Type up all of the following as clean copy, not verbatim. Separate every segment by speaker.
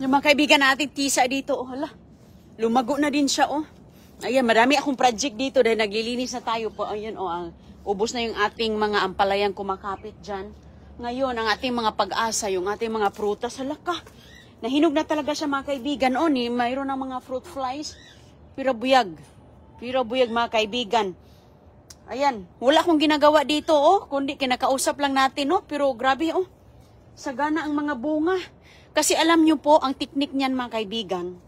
Speaker 1: Yung mga kaibigan natin, tisa dito, oh, hala. Lumago na din siya, oh. Ayan, marami akong project dito dahil naglilinis na tayo po. Ayan, oh, ubos na yung ating mga ampalayang kumakapit dyan. Ngayon, ang ating mga pag-asa, yung ating mga prutas, hala ka. Nahinog na talaga siya, mga kaibigan. Oh, mayroon ng mga fruit flies. Pirabuyag. Pirabuyag, mga kaibigan. Ayan, wala akong ginagawa dito, oh. Kundi kinakausap lang natin, oh. Pero grabe, oh. Sagana ang mga bunga. Kasi alam nyo po, ang teknik niyan, mga kaibigan,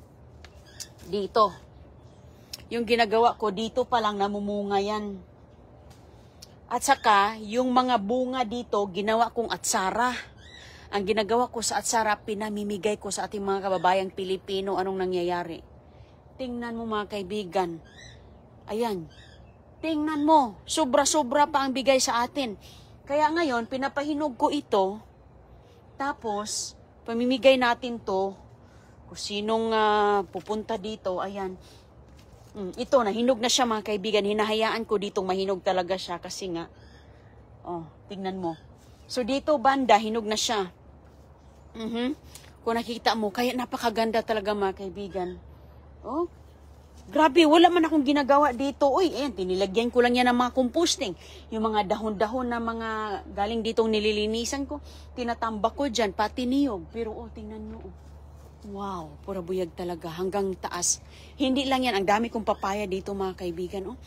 Speaker 1: dito. Yung ginagawa ko, dito pa lang namumunga yan. At saka, yung mga bunga dito, ginawa kong atsara. Ang ginagawa ko sa atsara, pinamimigay ko sa ating mga kababayang Pilipino. Anong nangyayari? Tingnan mo, mga kaibigan. Ayan. Tingnan mo. Sobra-sobra pa ang bigay sa atin. Kaya ngayon, pinapahinog ko ito. Tapos, pamimigay natin to. Kung sinong pupunta dito, ayan. Ito, nahinog na siya, mga kaibigan. Hinahayaan ko ditong mahinog talaga siya kasi nga, oh, tingnan mo. So, dito banda, hinog na siya. Kung nakita mo, kaya napakaganda talaga, mga kaibigan. Oh, grabe, wala man akong ginagawa dito. Uy, ayan, tinilagyan ko lang yan ng mga composting. Yung mga dahon-dahon na mga galing ditong nililinisan ko, tinatambak ko dyan, pati niyog. Pero, oh, tingnan nyo, oh. Wow, pura buyag talaga, hanggang taas. Hindi lang yan, ang dami kong papaya dito, mga kaibigan. Oh.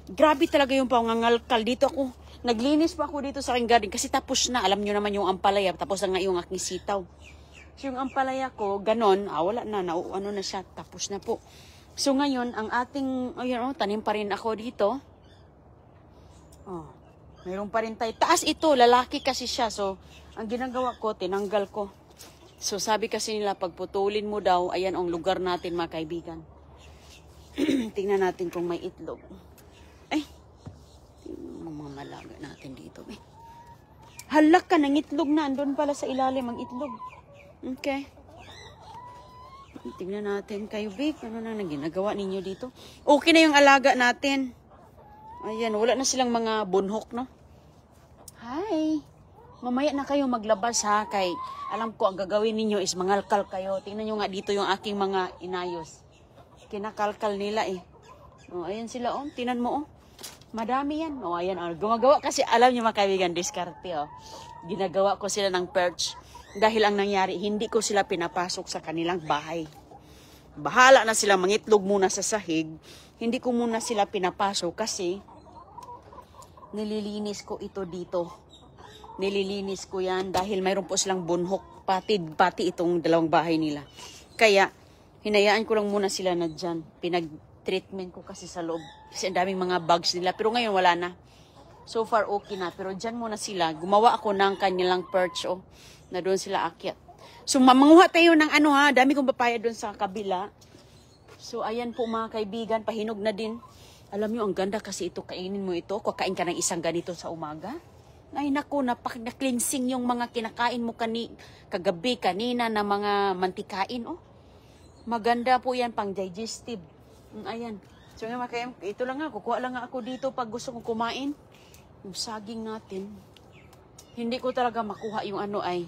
Speaker 1: Grabe talaga yung pangangalkal dito ako. Naglinis pa ako dito sa aking garden kasi tapos na. Alam nyo naman yung ampalaya, tapos na nga yung aking sitaw. So yung ampalaya ko, ganon, wala na, ano na siya, tapos na po. So ngayon, ang ating, ayun, oh, tanim pa rin ako dito. Oh, mayroon pa rin tayo. Taas ito, lalaki kasi siya. So, ang ginagawa ko, tinanggal ko. So, sabi kasi nila, pagputulin mo daw, ayan ang lugar natin, mga kaibigan. Tingnan natin kung may itlog. Ay, tingnan mga malaga natin dito. Eh. Halak ka ng itlog na. Andun pala sa ilalim ang itlog. Okay. Tingnan natin kayo, Vic. Ano na ginagawa ninyo dito? Okay na yung alaga natin. Ayan, wala na silang mga bunhok, no? Hi. Mamaya na kayo maglabas, ha? Kay alam ko ang gagawin ninyo is mangalkal kayo. Tingnan nyo nga dito yung aking mga inayos. Kinakalkal nila, eh. Oh, ayan sila, oh. Tingnan mo, oh. Madami yan. Oh, ayan, oh. Gumagawa kasi, alam nyo, mga kaibigan, diskarte, oh. Ginagawa ko sila ng perch. Dahil ang nangyari, hindi ko sila pinapasok sa kanilang bahay. Bahala na sila mangitlog muna sa sahig. Hindi ko muna sila pinapasok kasi nililinis ko ito dito. Nililinis ko yan dahil mayroon po silang bunhok pati itong dalawang bahay nila. Kaya, hinayaan ko lang muna sila na dyan. Pinag-treatment ko kasi sa loob. Kasi ang daming mga bugs nila. Pero ngayon wala na. So far okay na. Pero dyan muna sila. Gumawa ako ng kanilang perch, oh, na doon sila akyat. So mamanguha tayo ng ano, ha. Dami kong papaya doon sa kabila. So ayan po, mga kaibigan. Pahinog na din. Alam nyo, ang ganda kasi ito. Kainin mo ito. Kakain ka ng isang ganito sa umaga. Ay naku, na-cleansing yung mga kinakain mo kagabi, kanina na mga mantikain. Oh. Maganda po yan, pang digestive. Ayan. So ito lang nga, kukuha lang nga ako dito pag gusto kong kumain. Yung saging natin. Hindi ko talaga makuha yung ano ay.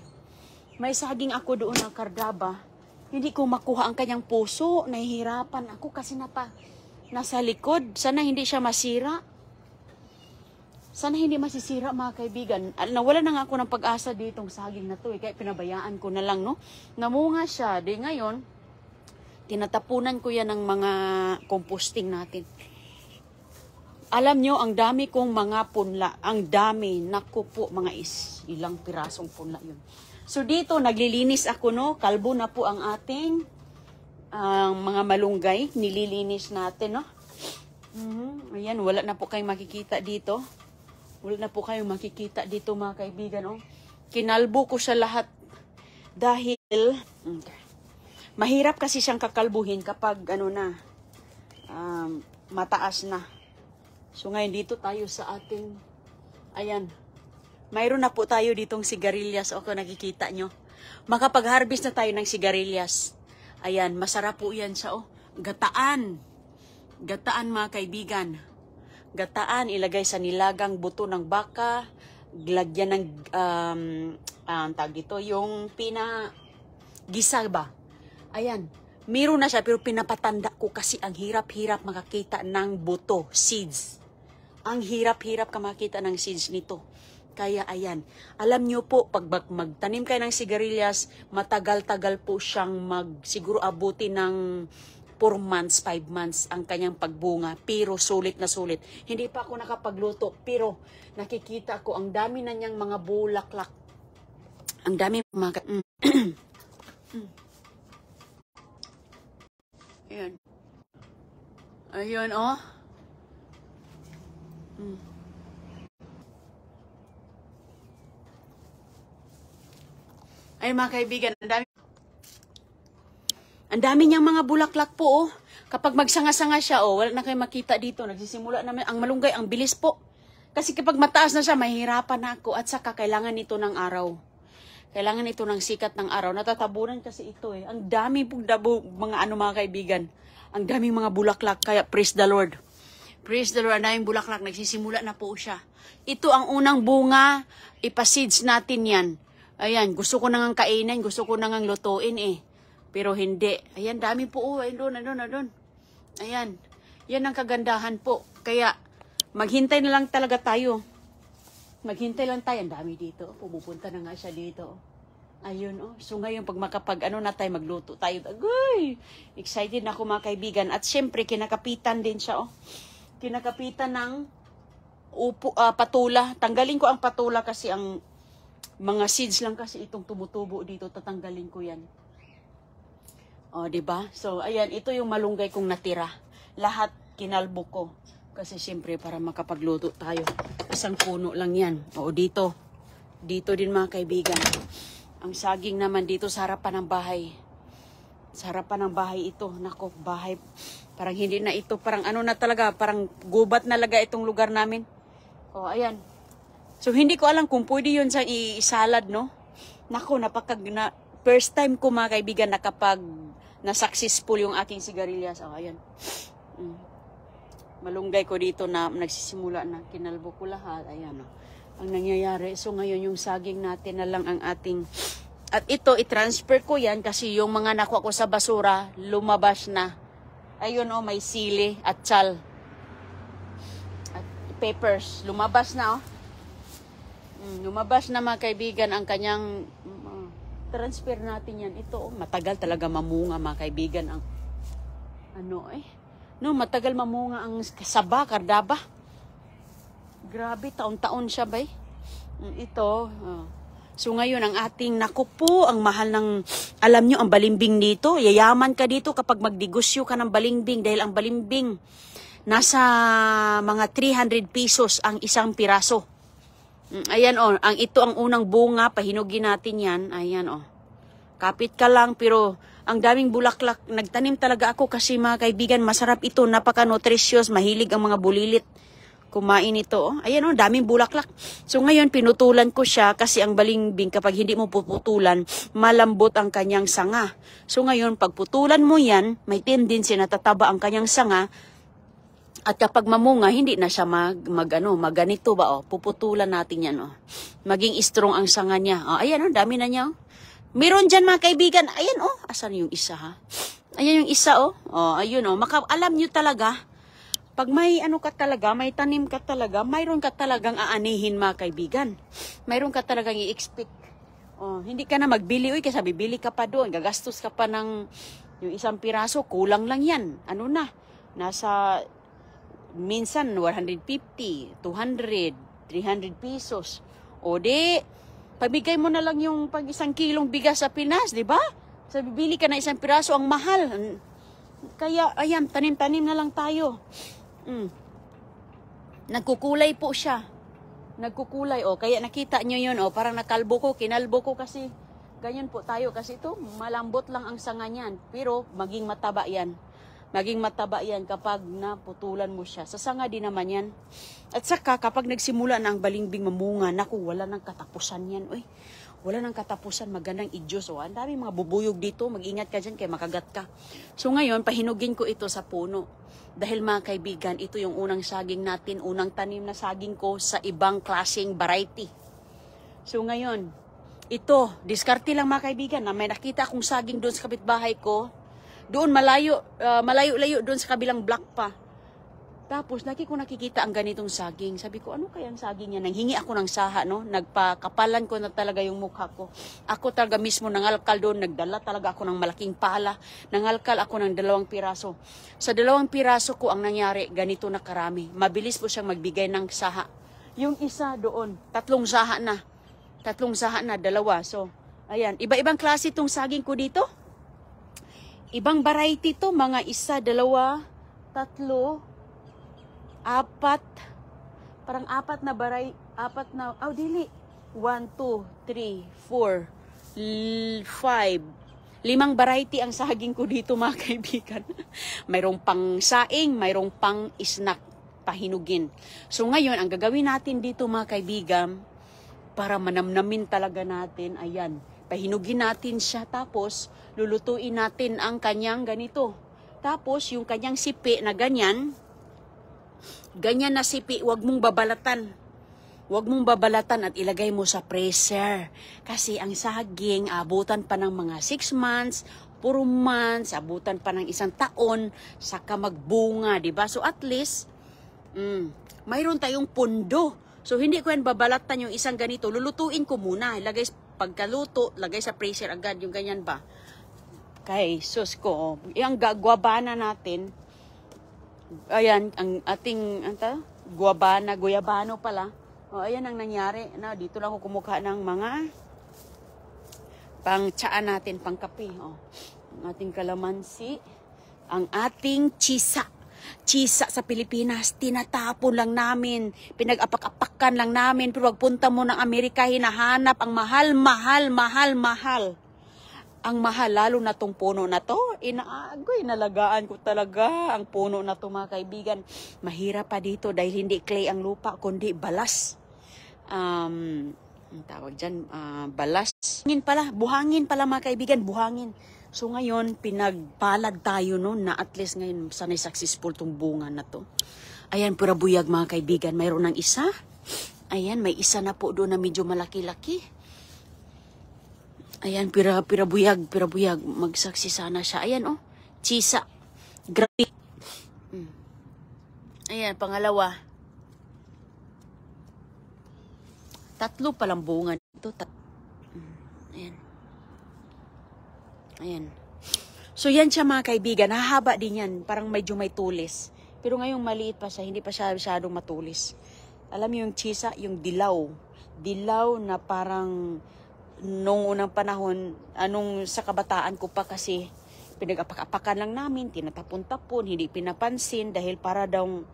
Speaker 1: May saging ako doon ng Cardaba. Hindi ko makuha ang kanyang puso. Nahihirapan ako kasi nasa likod. Sana hindi siya masira. Sana hindi masisira, mga kaibigan. Nawala na nga ako ng pag-asa ditong saging na to. Kaya pinabayaan ko na lang, no? Namunga siya. Di ngayon, tinatapunan ko yan ng mga composting natin. Alam nyo, ang dami kong mga punla. Ang dami. Naku po, mga ilang pirasong punla yun. So dito, naglilinis ako, no? Kalbo na po ang ating mga malunggay. Nililinis natin, no? Ayan, wala na po kayong makikita dito. Wala na po kayong makikita dito, mga kaibigan. Oh. Kinalbo ko siya lahat. Dahil, mahirap kasi siyang kakalbuhin kapag mataas na. So ngayon dito tayo sa ating, ayan, mayroon na po tayo ditong sigarilyas. O kung nakikita nyo. Makapag-harvest na tayo ng sigarilyas. Ayan, masarap po yan siya. Oh. Gataan. Gataan, mga kaibigan. Gataan, ilagay sa nilagang buto ng baka, lagyan ng, tag dito, yung gisa ba? Ayan. Meron na siya, pero pinapatanda ko kasi ang hirap-hirap makakita ng buto, seeds. Ang hirap-hirap ka makita ng seeds nito. Kaya ayan, alam nyo po, pag magtanim kayo ng sigarilyas, matagal-tagal po siyang siguro abuti ng 4 months, 5 months ang kanyang pagbunga. Pero sulit na sulit. Hindi pa ako nakapagluto, pero nakikita ko ang dami na niyang mga bulaklak. Ang dami mga... Ayan. Ayun, oh. Ay, mga kaibigan, ang dami niyang mga bulaklak po, oh. Kapag magsanga-sanga siya, oh, wala na kayo makita dito. Nagsisimula naman, ang malunggay, ang bilis po. Kasi kapag mataas na siya, mahirapan na ako. At saka, kailangan ito ng araw. Kailangan ito ng sikat ng araw. Natatabunan kasi ito eh. Ang dami pong mga kaibigan. Ang daming mga bulaklak. Kaya praise the Lord. Praise the Lord. Ang daming bulaklak. Nagsisimula na po siya. Ito ang unang bunga. Ipa-seeds natin yan. Ayan. Gusto ko nang kainin. Gusto ko nang lutuin eh. Pero hindi. Ayan. Dami po. Oh, ayun doon. Ayan. Yan ang kagandahan po. Kaya maghintay na lang talaga tayo. Maghintay lang tayo. Ang dami dito. Pumupunta na nga siya dito. Ayun, oh. So ngayon, pag na tayo, magluto tayo. Agoy! Excited na ako mga kaibigan. At syempre, kinakapitan din siya, oh. Kinakapitan ng patula. Tanggalin ko ang patula kasi ang mga seeds lang kasi itong tumutubo dito. Tatanggalin ko yan. Oh, diba? So, ayan, ito yung malunggay kong natira. Lahat kinalbo ko. Kasi siyempre, para makapagluto tayo. Isang puno lang yan. O, dito. Dito din mga kaibigan. Ang saging naman dito sa harapan ng bahay. Sa harapan ng bahay ito. Nako, bahay. Parang hindi na ito. Parang ano na talaga. Parang gubat na laga itong lugar namin. O, ayan. So, hindi ko alam kung pwede yun sa isalad, no? Nako, first time ko mga kaibigan na successful yung aking sigarilyas. O, ayan. Malunggay ko dito na nagsisimula na. Kinalbo ko lahat. Ayan, o. Ang nangyayari. So, ngayon yung saging natin na lang ang ating... At ito, i-transfer ko yan kasi yung mga nakuha ko sa basura, lumabas na. Ayun, o, may sili at tsal. At peppers. Lumabas na, o. Lumabas na mga kaibigan ang kanyang... transfer natin yan. Ito, matagal talaga mamunga mga kaibigan. Ang matagal mamunga ang saba, kardaba. Grabe, taon-taon siya ba? Ito. So ngayon, ang ating, naku po, ang mahal ng, alam nyo, ang balimbing dito. Yayaman ka dito kapag magdegosyo ka ng balimbing dahil ang balimbing nasa mga 300 pesos ang isang piraso. Ayan, oh. Ito ang unang bunga. Pahinugin natin yan. Ayan, oh. Kapit ka lang, pero ang daming bulaklak. Nagtanim talaga ako kasi mga kaibigan, masarap ito. Napaka-nutritious. Mahilig ang mga bulilit. Kumain ito, oh. Ayan, oh. Daming bulaklak. So ngayon, pinutulan ko siya kasi ang balimbing, kapag hindi mo puputulan, malambot ang kanyang sanga. So ngayon, pag putulan mo yan, may tendency na tataba ang kanyang sanga. At kapag mamunga, hindi na siya maganito ba, oh. Puputulan natin yan, oh. Maging strong ang sanga niya. Oh, ayan, oh, dami na niya, oh. Meron dyan, mga kaibigan. Ayan, oh. Asan yung isa, ha? Ayan yung isa, oh. Oh, ayun, oh. Alam nyo talaga, pag may ka talaga, may tanim ka talaga, mayroon ka talagang aanihin, mga kaibigan. Mayroon ka talagang i-expect. Oh, hindi ka na magbili, uy, kasi bibili ka pa doon. Gagastos ka pa ng yung isang piraso. Kulang lang yan. Ano na? Nasa... minsan 150, 200, 300 pesos. O di, pabigay mo na lang yung pag 1 kilong bigas sa Pinas, di ba? So, bibili ka na isang piraso, ang mahal. Kaya, ayan, tanim-tanim na lang tayo. Nagkukulay po siya. Nagkukulay, o. Kaya nakita nyo yun, o. Parang nakalbo ko, kinalbo ko kasi. Ganyan po tayo. Kasi ito, malambot lang ang sanga niyan. Pero, maging mataba yan. Maging mataba yan kapag naputulan mo siya. Sa sanga din naman yan. At saka kapag nagsimula na ang balimbing mamunga, naku, wala nang katapusan yan. Uy, wala nang katapusan, magandang idyos. Oh, ang dami mga bubuyog dito, mag-ingat ka dyan kaya makagat ka. So ngayon, pahinugin ko ito sa puno. Dahil mga kaibigan, ito yung unang saging natin, unang tanim na saging ko sa ibang klaseng variety. So ngayon, Ito, diskarte lang mga kaibigan na may nakita akong saging doon sa kapitbahay ko. Doon malayo-layo doon sa kabilang block pa. Tapos nakikita ang ganitong saging. Sabi ko, ano kaya ang saging yan? Nanghingi ako ng saha, no? Nagpakapalan ko na talaga yung mukha ko. Ako talaga mismo nangalkal doon. Nagdala talaga ako ng malaking pala. Nangalkal ako ng 2 piraso. Sa 2 piraso ko ang nangyari, ganito na karami. Mabilis po siyang magbigay ng saha. Yung isa doon, 3 saha na. 3 saha na, 2. So, ayan. Iba-ibang klase itong saging ko dito. Ibang variety to. Mga 1, 2, 3, 4, parang 4 na baray, 4 na, dili. 1, 2, 3, 4, 5. 5 variety ang saging ko dito mga kaibigan. Mayroong pang saing, mayroong pang snack, pahinugin. So ngayon, ang gagawin natin dito mga kaibigan, para manamnamin talaga natin, ayan, pahinugin natin siya, tapos lulutuin natin ang kanyang ganito. Tapos yung kanyang sipi na ganyan na sipi, wag mong babalatan. Wag mong babalatan at ilagay mo sa freezer. Kasi ang saging, abutan pa ng mga 6 months, 4 months, abutan pa ng 1 taon, saka magbunga, diba? So at least, mayroon tayong pundo. So hindi ko yan babalatan yung isang ganito. Lulutuin ko muna. Pagkaluto, lagay sa freezer agad, yung ganyan ba? Kay sus ko, yung guabana natin, ayan, ang ating guyabano pala. Ayan ang nangyari. Dito lang ako kumukha ng mga pang tsaan natin, pang kape. Ang ating kalamansi. Ang ating chisa. Chisa sa Pilipinas, tinatapon lang namin. Pinag-apak-apakan lang namin. Pero pagpunta mo ng Amerika, hinahanap ang mahal. Ang mahal, lalo na tong puno na to, inaagoy, nalagaan ko talaga ang puno na to mga kaibigan. Mahirap pa dito dahil hindi clay ang lupa, kundi balas. Ang tawag dyan, balas. Buhangin pala mga kaibigan, buhangin. So ngayon, pinagpalad tayo noon na at least ngayon sanay successful tong bunga na to. Ayan, pura buyag mga kaibigan, mayroon ng isa. Ayan, may isa na po doon na medyo malaki-laki. Ayan, pira buyag. Magsaksi sana siya. Ayan, chisa. Grabe. Ayan, pangalawa. 3 palang bunga dito. Ayan. So, yan siya mga kaibigan. Hahaba din yan. Parang medyo may tulis. Pero ngayong maliit pa siya. Hindi pa siya masyadong matulis. Alam mo yung chisa, yung dilaw. Dilaw na parang nung unang panahon, sa kabataan ko pa kasi pinag-apak-apakan lang namin, tinatapon-tapon, hindi pinapansin dahil parang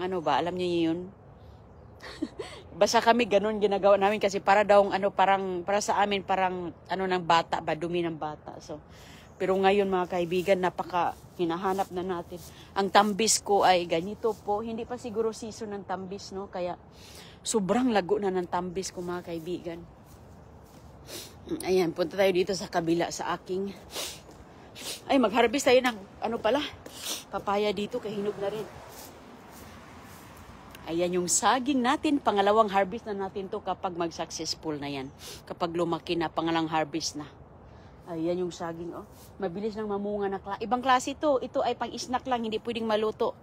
Speaker 1: alam niyo yun? Basta kami ganun ginagawa namin kasi para sa amin parang ng bata ba, dumi ng bata. So, pero ngayon mga kaibigan, napaka hinahanap na natin. Ang tambis ko ay ganito po, hindi pa siguro season ng tambis, no? Kaya sobrang lago na ng tambis ko mga kaibigan. Ayan, punta tayo dito sa kabila sa aking. Ay, mag-harvest tayo ng papaya dito, kay hinog na rin. Ayan yung saging natin, pangalawang harvest na natin to kapag mag-successful na yan. Kapag lumaki na, pangalang harvest na. Ayan yung saging, mabilis nang mamunga na ibang klase to. Ito ay pang-snack lang, hindi pwedeng maluto.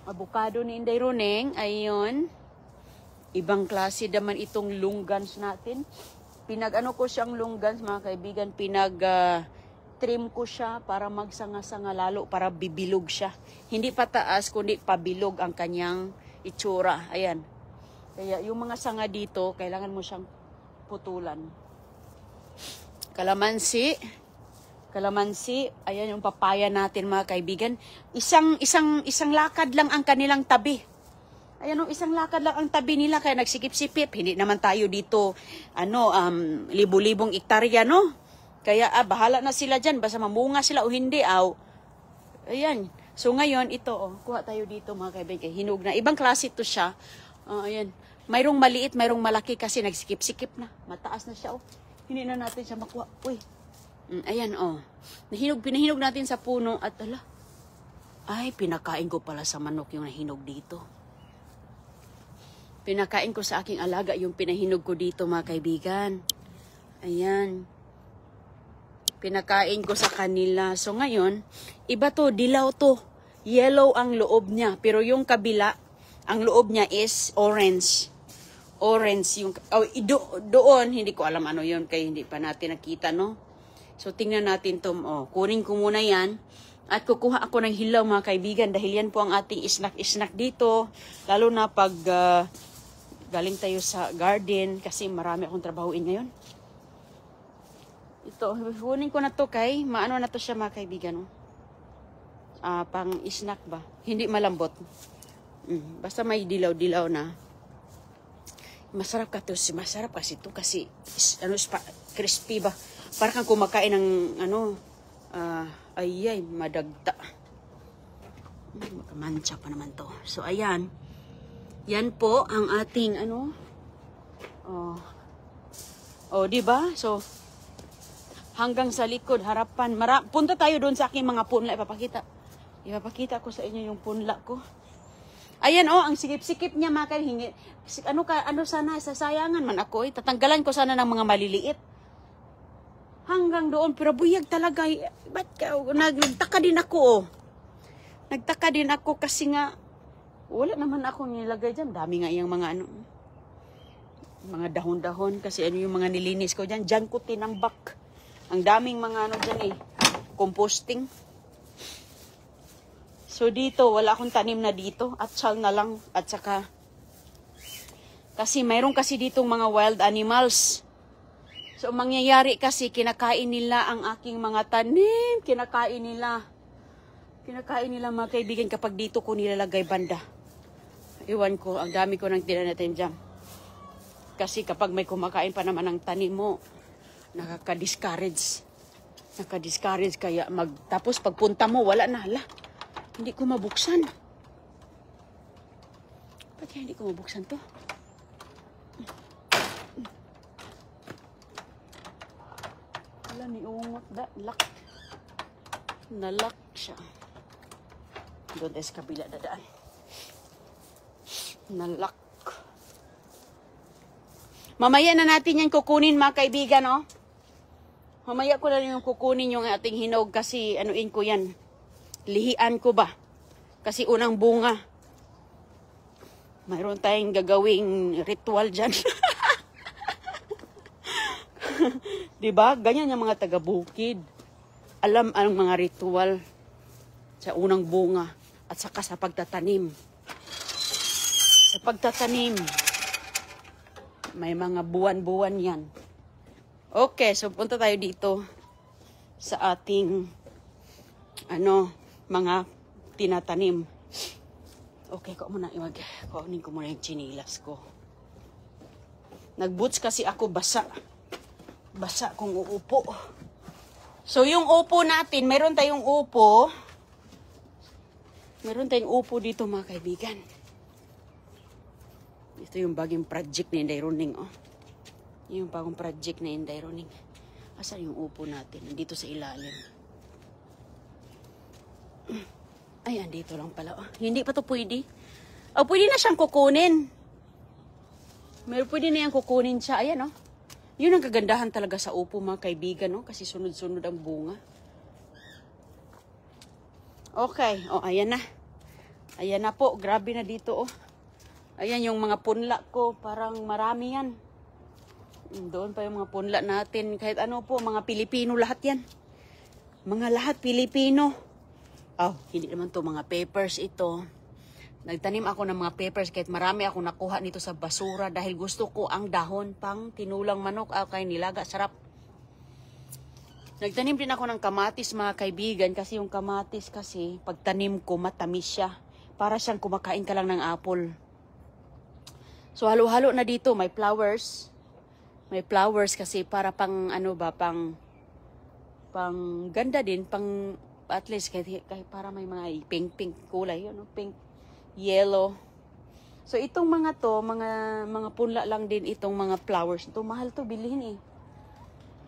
Speaker 1: Avocado ni Inday Runeng, ayun. Ibang klase naman itong lunggans natin. Ko siyang lunggans mga kaibigan, trim ko siya para magsanga-sanga lalo, para bibilog siya. Hindi pataas, kundi pabilog ang kanyang itsura. Ayan. Kaya yung mga sanga dito, kailangan mo siyang putulan. Kalamansi, ayan yung papaya natin mga kaibigan. Isang lakad lang ang kanilang tabi. Ayan, isang lakad lang ang tabi nila, kaya nagsikip-sipip. Hindi naman tayo dito, libu-libong ektarya, no? Kaya, bahala na sila dyan, basta mamunga sila o hindi, Ayan. So, ngayon, ito, kuha tayo dito, mga kaibigan. Hinog na. Ibang klase to siya. Ayan. Mayroong maliit, mayroong malaki kasi nagsikip-sikip na. Mataas na siya, Hindi na natin siya makuha. Uy. Ayan, pinahinog natin sa puno at, ay, pinakain ko pala sa manok yung nahinog dito. Pinakain ko sa aking alaga yung pinahinog ko dito mga kaibigan. Ayan. Pinakain ko sa kanila. So ngayon, iba to, dilaw to. Yellow ang loob niya. Pero yung kabila, ang loob niya is orange. Orange yung, doon, hindi ko alam ano yun, kaya hindi pa natin nakita, no? So tingnan natin to, kunin ko muna yan. At kukuha ako ng hilaw mga kaibigan dahil yan po ang ating snack dito. Lalo na pag galing tayo sa garden kasi marami akong trabahuin ngayon. Ito, kunin ko na to kay, maano na to siya mga kaibigan. Pang snack ba? Hindi malambot. Basta may dilaw-dilaw na. Masarap kasi to kasi crispy ba? Parang kang kumakain ng ayay, madagta. Makamancha pa naman to. So, ayan. Yan po ang ating, diba? So, hanggang sa likod, harapan. Punta tayo doon sa aking mga punla. Ipapakita ko sa inyo yung punla ko. Ayan, ang sikip-sikip niya, mga hingi. Sana, sasayangan man ako. Tatanggalan ko sana ng mga maliliit. Hanggang doon, pero buyag talaga. Ba't nagtaka din ako, Nagtaka din ako kasi nga, wala naman ako nilagay dyan. Dami nga yung mga mga dahon-dahon. Kasi yung mga nilinis ko dyan. Dyan ko tinambak. Ang daming mga dyan composting. So dito, wala akong tanim na dito. Atsal na lang. At saka, kasi mayroon kasi ditong mga wild animals. So, mangyayari kasi, kinakain nila ang aking mga tanim. Kinakain nila mga kaibigan kapag dito ko nilalagay banda. Iwan ko, ang dami ko nang tinanatin dyan. Kasi kapag may kumakain pa naman ng tanim mo, nakaka-discourage. Kaya tapos pagpunta mo, wala na. Hindi ko mabuksan. Ba't kaya hindi ko mabuksan to? Niungot lock. Nalock siya. Doon tayo sa kabila dadaan. Nalock. Mamaya na natin yan kukunin mga kaibigan, Mamaya ko na yung kukunin yung ating hinog kasi anuin ko yan. Lihian ko ba? Kasi unang bunga. Mayroon tayong gagawing ritual dyan. Diba? Ganyan yung mga taga-bukid. Alam ang mga ritual sa unang bunga at saka sa pagtatanim. Sa pagtatanim, may mga buwan-buwan yan. Okay, so punta tayo dito sa ating mga tinatanim. Okay, kunin ko muna yung chinilas ko. Nag-boots kasi ako basa kung uupo. So, yung upo natin, meron tayong upo dito mga kaibigan. Ito yung bagong project ni Inday Roning, Yung bagong project ni Inday Roning. Asan yung upo natin? Nandito sa ilalim. Ay, andito lang pala. Hindi pa to pwede. Pwede na siyang kukunin. Pwede na yung kukunin siya. Ayan, Yun ang kagandahan talaga sa upo mga kaibigan, kasi sunod-sunod ang bunga. Okay, ayan na. Ayan na po, grabe na dito, Ayan yung mga punla ko, parang marami yan. Doon pa yung mga punla natin, kahit po, mga Pilipino lahat yan. Mga lahat Pilipino. Hindi naman to mga peppers ito. Nagtanim ako ng mga peppers kahit marami ako nakuha nito sa basura dahil gusto ko ang dahon pang tinulang manok. Kay nilaga, sarap. Nagtanim din ako ng kamatis mga kaibigan kasi yung kamatis kasi pagtanim ko matamis siya. Para siyang kumakain ka lang ng apple. So halo-halo na dito, may flowers. May flowers kasi para pang pang ganda din, pang at least kahit para may mga pink kulay, pink, yellow. So itong mga to, mga punla lang din itong mga flowers. Ito mahal to bilhin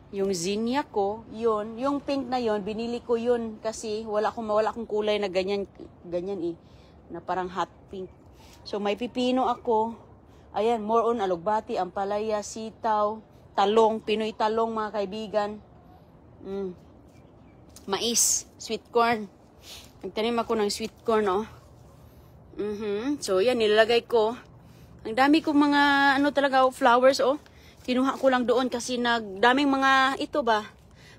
Speaker 1: Yung zinnia ko, yun, yung pink na yun, binili ko yun kasi wala akong kulay na ganyan na parang hot pink. So may pipino ako. Ayan, more on alugbati, ampalaya, sitaw, talong, Pinoy talong mga kaibigan. Mais, sweet corn. Nagtanim ako ng sweet corn, oh. So, yan, nilalagay ko. Ang dami kong mga, talaga, flowers, oh. Kinuha ko lang doon kasi daming mga, ito ba,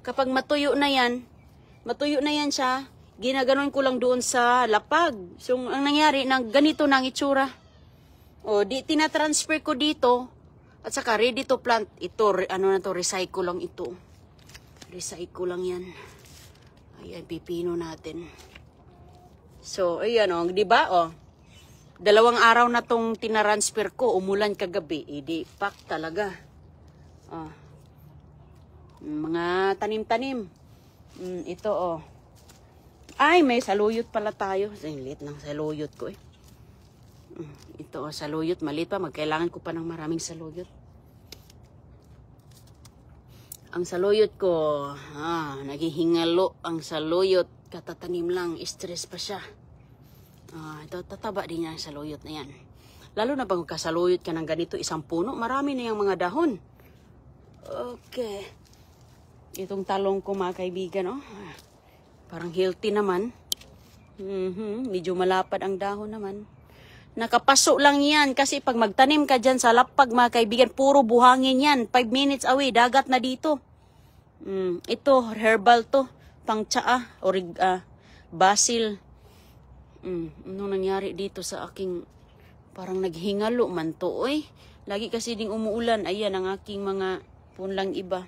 Speaker 1: kapag matuyo na yan siya, ginaganon ko lang doon sa lapag. So, ang nangyari, ganito na ang itsura. O, tinatransfer ko dito, at saka ready to plant. Ito, recycle lang ito. Recycle lang yan. Ayan, pipino natin. So, ayan, oh, di ba, oh. 2 araw na tong tinatransfer ko, umulan kagabi, di pak talaga. Oh. Mga tanim-tanim. Ito, oh. Ay, may saluyot pala tayo. Liit ng saluyot ko, eh. Ito, oh, saluyot. Maliit pa. Magkailangan ko pa ng maraming saluyot. Ang saluyot ko, naghihingalo ang saluyot. Katatanim lang. Stress pa siya. Ito, tataba din niya ang saluyot na yan. Lalo na pag kasaluyot ka ng ganito, isang puno, marami na yung mga dahon. Okay. Itong talong ko, mga kaibigan, oh. Parang healthy naman. Medyo malapad ang dahon naman. Nakapaso lang yan kasi pag magtanim ka dyan sa lapag, mga kaibigan, puro buhangin yan. 5 minutes away, dagat na dito. Ito, herbal to. Pang tsaa, basil. Anong nangyari dito sa aking, parang naghingalo man to, eh. Lagi kasi ding umuulan. Ayan ang aking mga punlang iba.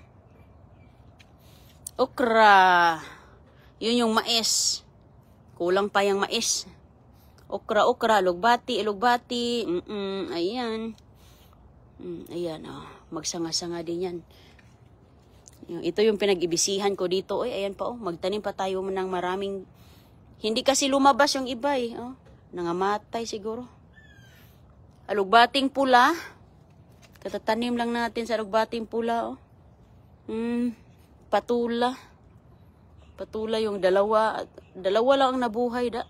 Speaker 1: Okra. Yun yung mais. Kulang pa yung mais. Okra, lugbati. Ayan. Ayan, oh. Magsanga-sanga din yan. Ito yung pinag-ibisihan ko dito. Ayan pa, oh. Magtanim pa tayo ng maraming. Hindi kasi lumabas yung iba, eh. Oh. Nangamatay siguro. Alugbating pula. Katatanim lang natin sa alugbating pula, oh. Patula. Patula yung dalawa lang ang nabuhay, da.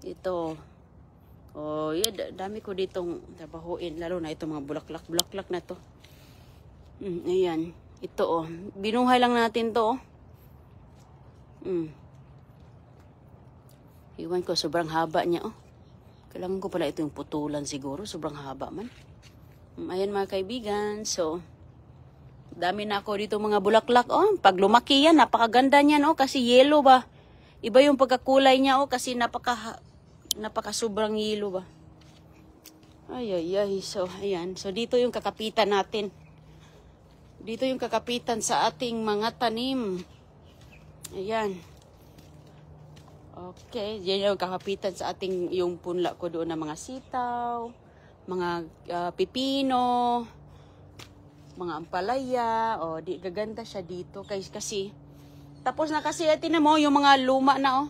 Speaker 1: Ito. Oh, yeah, dami ko ditong trabahuin, lalo na itong mga bulaklak na to. Ayan. Ito, oh. Binuhay lang natin to, oh. Iwan ko, sobrang haba niya, oh. Kailangan ko pala ito yung putulan siguro. Sobrang haba man. Ayan, mga kaibigan. So, dami na ako dito mga bulaklak. Oh, pag lumaki yan, napakaganda niyan, oh. Kasi yellow ba? Iba yung pagkakulay niya, oh. Kasi napaka sobrang yellow ba? Ay. So, ayan. So, dito yung kakapitan natin. Dito yung kakapitan sa ating mga tanim. Ayan. Okay, yan yung kakapitan sa ating yung punla ko doon ng mga sitaw, mga pipino, mga ampalaya. O, di gaganda siya dito kasi tapos na kasi tinan mo yung mga luma na, oh.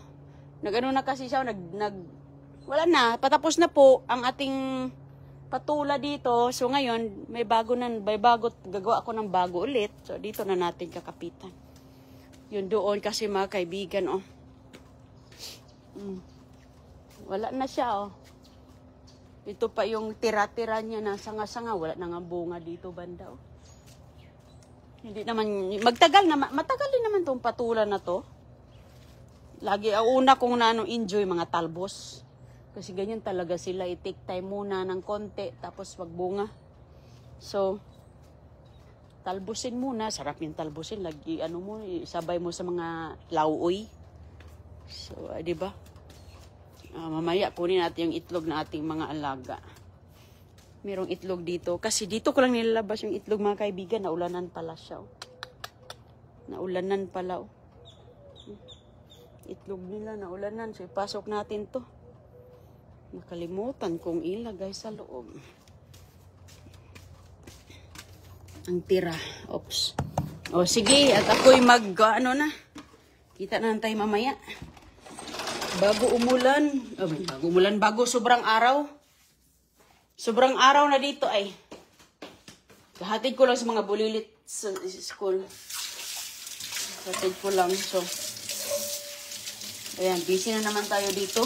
Speaker 1: Nagano na kasi siya, wala na, patapos na po ang ating patula dito. So ngayon, may bago gagawa ako ng bago ulit. So dito na natin kakapitan. Yun doon kasi mga kaibigan, oh. Wala na siya, oh. Ito pa yung tira-tira niya na sanga-sanga. Wala na nga bunga dito banda, oh. Hindi naman, matagal din naman tong patula na to. Lagi, una kong enjoy mga talbos. Kasi ganyan talaga sila, i-take time muna ng konti, tapos magbunga. So, talbusin muna. Sarap yung talbusin. Lagi, sabay mo sa mga lauoy. So, di ba? Mamaya kunin natin yung itlog na ating mga alaga. Merong itlog dito. Kasi dito ko lang nilalabas yung itlog, mga kaibigan. Naulanan pala siya, oh. Naulanan pala, oh. Itlog nila, naulanan. So, ipasok natin to. Nakalimutan kong ilagay sa loob. Ang tira. Oops. O, sige. At ako'y kita na tayo mamaya. Bago umulan. Bago sobrang araw. Sobrang araw na dito ay. Kahatid ko lang sa mga bulilit sa school. Kahatid ko lang. So, ayan. Busy na naman tayo dito.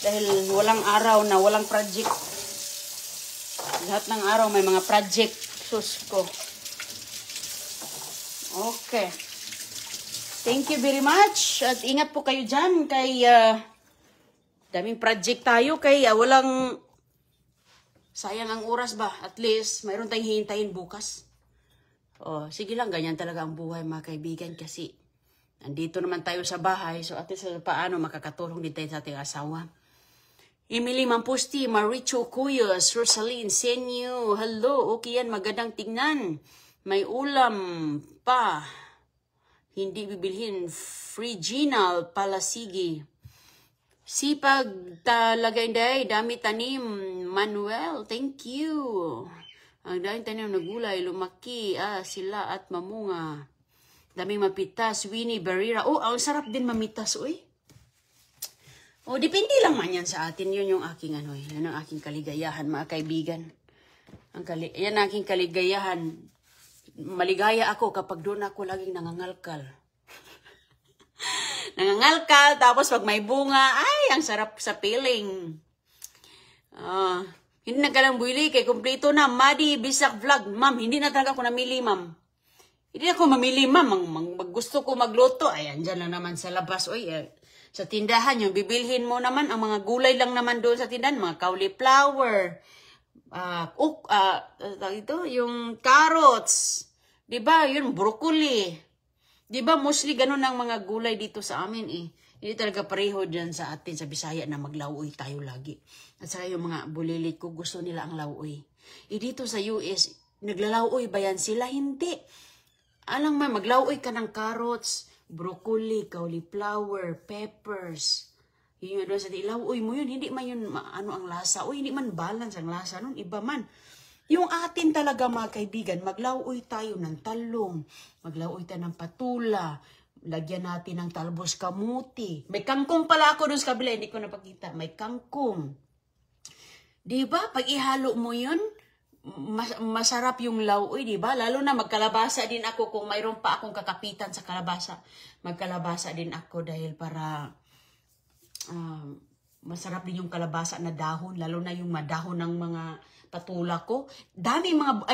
Speaker 1: Dahil walang araw na, walang project. Lahat ng araw may mga project. Sus ko. Okay. Thank you very much. At ingat po kayo dyan kay daming project tayo kay walang sayang ang oras ba. At least mayroon tayong hihintayin bukas. Oh, sige lang, ganyan talaga ang buhay mga kaibigan kasi nandito naman tayo sa bahay. So at least paano makakatulong din tayo sa ating asawa. Emily Mampusti, Maricho Cuyos, Rosaline Senyo, hello, okay yan, magandang tingnan. May ulam pa. Hindi bibilhin. Friginal Palasigi. Sipag talaga inday. Dami tanim. Manuel, thank you. Ang dami tanim na gulay. Lumaki. Sila at mamunga. Daming mapitas. Winnie Barrera. Oh, ang sarap din mamitas. Uy. Oh, depende lang man yan sa atin. Yun yung aking yan ang aking kaligayahan, mga kaibigan. Yan ang aking kaligayahan. Maligaya ako kapag doon ako laging nangangalkal. Nangangalkal, tapos pag may bunga, ay, ang sarap sa piling. Hindi na ka lang buili, kay kumpleto na, Madi Bisak Vlog. Ma'am, hindi na talaga ako namili, ma'am. Hindi na ako mamili, ma'am. Gusto ko magluto, ay, andyan lang naman sa labas. Oy, sa tindahan, yung bibilhin mo naman, ang mga gulay lang naman doon sa tindahan, mga cauliflower, yung carrots, diba, yun, broccoli. Diba, mostly ganun ang mga gulay dito sa amin eh. Hindi talaga pareho dyan sa atin, sa Bisaya na maglauoy tayo lagi. At saka yung mga bulilit ko, gusto nila ang lauoy. Dito sa US, naglalauoy ba yan sila? Hindi. Alang man, maglauoy ka ng carrots, broccoli, cauliflower, peppers. Yun doon sa ilauoy mo yun, hindi man yun ang lasa. Uy, hindi man balance ang lasa nun, iba man. Yung atin talaga mga kaibigan, maglauoy tayo ng talong, maglauoy tayo ng patula, lagyan natin ng talbos kamuti. May kangkong pala ako doon sa kabila, hindi ko napakita. May kangkong. Diba? Pag ihalo mo yun, masarap yung lauoy, diba? Lalo na magkalabasa din ako kung mayroon pa akong kakapitan sa kalabasa. Magkalabasa din ako dahil para masarap din yung kalabasa na dahon, lalo na yung madahon ng mga patula ko. Daming mga,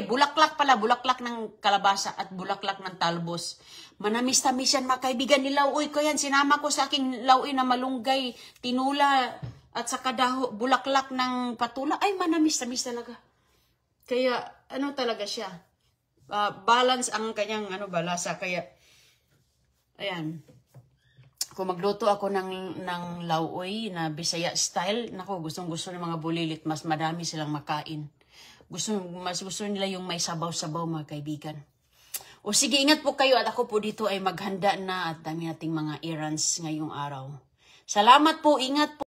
Speaker 1: bulaklak pala, bulaklak ng kalabasa at bulaklak ng talbos. Manamis-tamis yan mga kaibigan, nilauoy ko yan. Sinama ko sa aking lauoy na malunggay, tinula at saka bulaklak ng patula. Ay, manamis-tamis talaga. Kaya, talaga siya. Balance ang kanyang, lasa. Kaya, ayan. Kung magluto ako ng lauoy na Bisaya style, gustong-gusto ng mga bulilit, mas madami silang makain. Mas gusto nila yung may sabaw-sabaw mga kaibigan. O sige, ingat po kayo at ako po dito ay maghanda na at dami nating mga errands ngayong araw. Salamat po, ingat po.